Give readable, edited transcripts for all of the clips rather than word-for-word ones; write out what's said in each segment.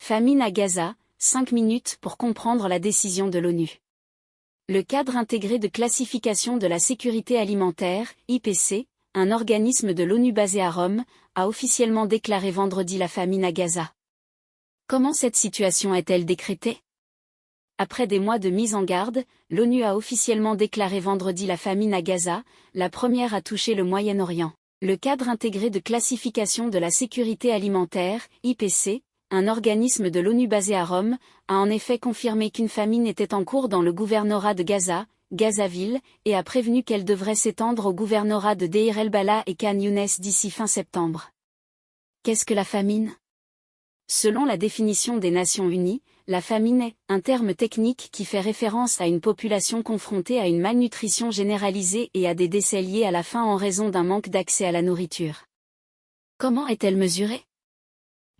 Famine à Gaza, 5 minutes pour comprendre la décision de l'ONU. Le cadre intégré de classification de la sécurité alimentaire, IPC, un organisme de l'ONU basé à Rome, a officiellement déclaré vendredi la famine à Gaza. Comment cette situation est-elle décrétée? Après des mois de mise en garde, l'ONU a officiellement déclaré vendredi la famine à Gaza, la première à toucher le Moyen-Orient. Le cadre intégré de classification de la sécurité alimentaire, IPC, un organisme de l'ONU basé à Rome, a en effet confirmé qu'une famine était en cours dans le gouvernorat de Gaza, Gazaville, et a prévenu qu'elle devrait s'étendre au gouvernorat de Deir el-Balah et Khan Younes d'ici fin septembre. Qu'est-ce que la famine? Selon la définition des Nations Unies, la famine est un terme technique qui fait référence à une population confrontée à une malnutrition généralisée et à des décès liés à la faim en raison d'un manque d'accès à la nourriture. Comment est-elle mesurée?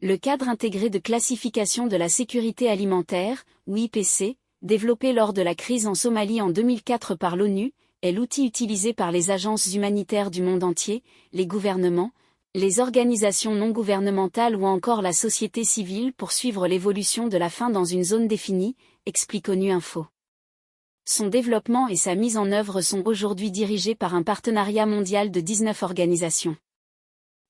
Le cadre intégré de classification de la sécurité alimentaire, ou IPC, développé lors de la crise en Somalie en 2004 par l'ONU, est l'outil utilisé par les agences humanitaires du monde entier, les gouvernements, les organisations non gouvernementales ou encore la société civile pour suivre l'évolution de la faim dans une zone définie, explique ONU Info. Son développement et sa mise en œuvre sont aujourd'hui dirigés par un partenariat mondial de 19 organisations.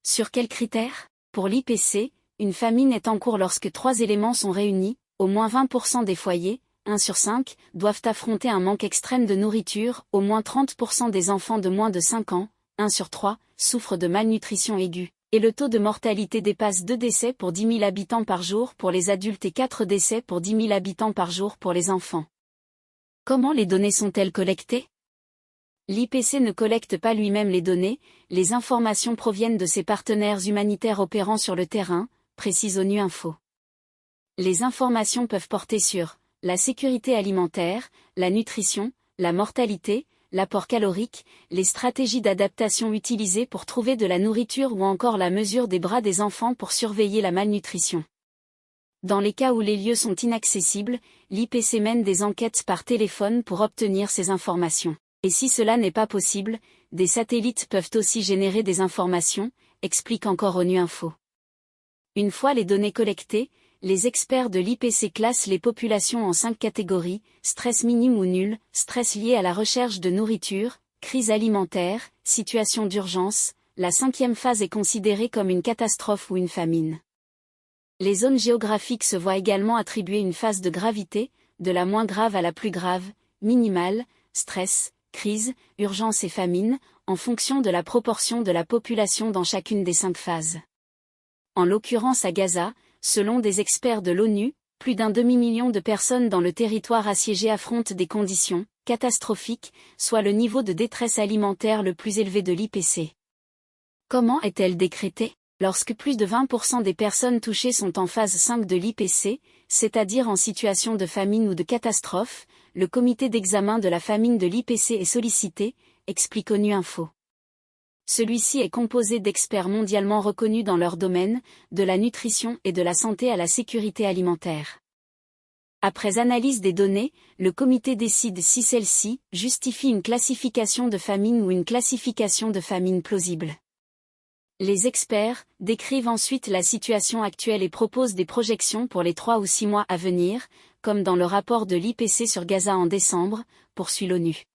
Sur quels critères? Pour l'IPC, une famine est en cours lorsque 3 éléments sont réunis, au moins 20% des foyers, 1 sur 5, doivent affronter un manque extrême de nourriture, au moins 30% des enfants de moins de 5 ans, 1 sur 3, souffrent de malnutrition aiguë, et le taux de mortalité dépasse 2 décès pour 10 000 habitants par jour pour les adultes et 4 décès pour 10 000 habitants par jour pour les enfants. Comment les données sont-elles collectées? L'IPC ne collecte pas lui-même les données, les informations proviennent de ses partenaires humanitaires opérant sur le terrain, précise ONU Info. Les informations peuvent porter sur la sécurité alimentaire, la nutrition, la mortalité, l'apport calorique, les stratégies d'adaptation utilisées pour trouver de la nourriture ou encore la mesure des bras des enfants pour surveiller la malnutrition. Dans les cas où les lieux sont inaccessibles, l'IPC mène des enquêtes par téléphone pour obtenir ces informations. Et si cela n'est pas possible, des satellites peuvent aussi générer des informations, explique encore ONU Info. Une fois les données collectées, les experts de l'IPC classent les populations en 5 catégories, stress minime ou nul, stress lié à la recherche de nourriture, crise alimentaire, situation d'urgence, la 5e phase est considérée comme une catastrophe ou une famine. Les zones géographiques se voient également attribuer une phase de gravité, de la moins grave à la plus grave, minimale, stress, crise, urgence et famine, en fonction de la proportion de la population dans chacune des 5 phases. En l'occurrence à Gaza, selon des experts de l'ONU, plus d'un demi-million de personnes dans le territoire assiégé affrontent des conditions catastrophiques, soit le niveau de détresse alimentaire le plus élevé de l'IPC. Comment est-elle décrétée? Lorsque plus de 20% des personnes touchées sont en phase 5 de l'IPC, c'est-à-dire en situation de famine ou de catastrophe, le comité d'examen de la famine de l'IPC est sollicité, explique ONU Info. Celui-ci est composé d'experts mondialement reconnus dans leur domaine, de la nutrition et de la santé à la sécurité alimentaire. Après analyse des données, le comité décide si celle-ci justifie une classification de famine ou une classification de famine plausible. Les experts décrivent ensuite la situation actuelle et proposent des projections pour les 3 ou 6 mois à venir, comme dans le rapport de l'IPC sur Gaza en décembre, poursuit l'ONU.